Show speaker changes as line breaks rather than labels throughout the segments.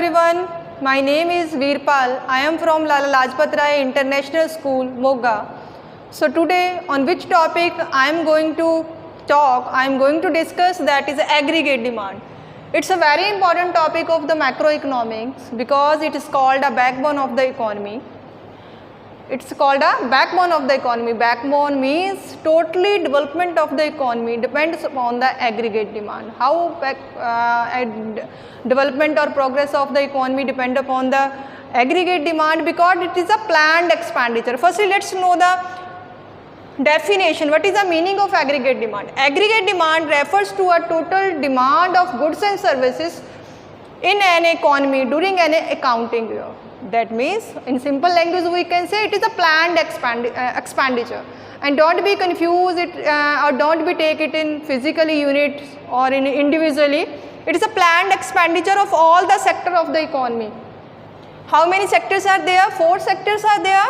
everyone, my name is Veerpal. I am from Lala Lajpat Rai International School, Moga. So today on which topic I am going to talk, I am going to discuss, that is aggregate demand. It's a very important topic of the macroeconomics because it is called a backbone of the economy. It's called a backbone of the economy. Backbone means totally development of the economy depends upon the aggregate demand. How development or progress of the economy depend upon the aggregate demand? Because it is a planned expenditure. Firstly, let's know the definition. What is the meaning of aggregate demand? Aggregate demand refers to a total demand of goods and services in an economy during an accounting year. That means in simple language we can say it is a planned expenditure, and don't be confused it or don't be take it in physically units or in individually. It is a planned expenditure of all the sector of the economy. How many sectors are there? 4 sectors are there.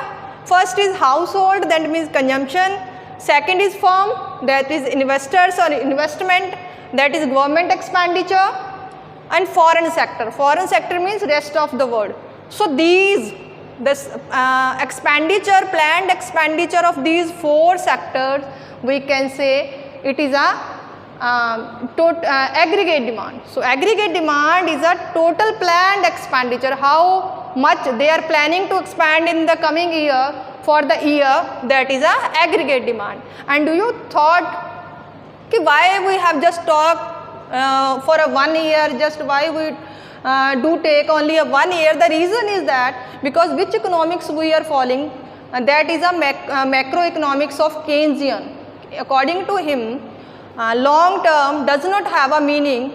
First is household, that means consumption. Second is firm, that is investors or investment, that is government expenditure. And foreign sector. Foreign sector means rest of the world. So this expenditure, planned expenditure of these 4 sectors, we can say it is a aggregate demand. So aggregate demand is a total planned expenditure, how much they are planning to expand in the coming year for the year, that is a aggregate demand. And do you thought why we have just talked for a 1 year, just why we do take only a 1 year? The reason is that because which economics we are following, that is a macroeconomics of Keynesian. According to him, long term does not have a meaning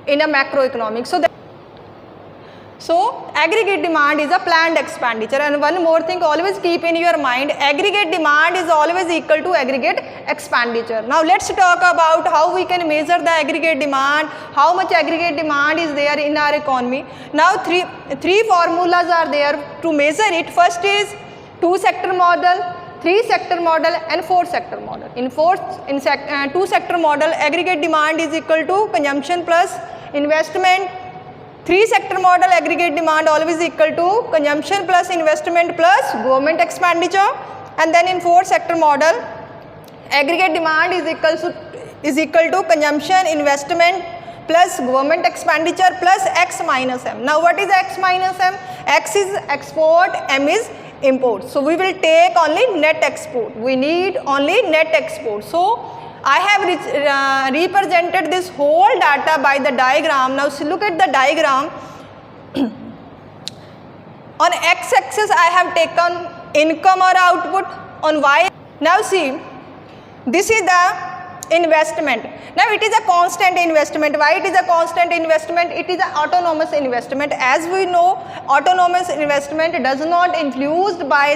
in a macroeconomics. So aggregate demand is a planned expenditure. And one more thing, always keep in your mind, aggregate demand is always equal to aggregate expenditure. Now let's talk about how we can measure the aggregate demand, how much aggregate demand is there in our economy. Now three formulas are there to measure it. First is 2-sector model, 3-sector model and 4-sector model. In 2-sector model, aggregate demand is equal to consumption plus investment. 3-sector model, aggregate demand always equal to consumption plus investment plus government expenditure. And then in 4-sector model, aggregate demand is equal to consumption, investment plus government expenditure plus X minus M. Now what is X minus M? X is export, M is import. So we will take only net export. We need only net export. So I have represented this whole data by the diagram. Now look at the diagram. On x-axis I have taken income or output. On y, now see, this is the investment. Now it is a constant investment. Why it is a constant investment? It is an autonomous investment. As we know, autonomous investment does not influenced by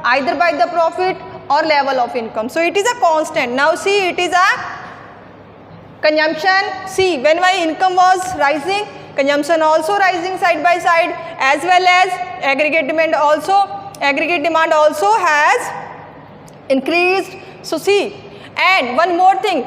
either by the profit or level of income. So it is a constant. Now see, it is a consumption. See, when my income was rising, consumption also rising side by side, as well as aggregate demand also has increased. So see, and one more thing,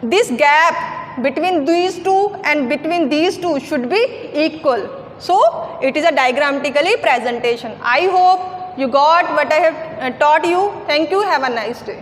this gap between these two and between these two should be equal. So it is a diagrammatically presentation. I hope you got what I have taught you. Thank you. Have a nice day.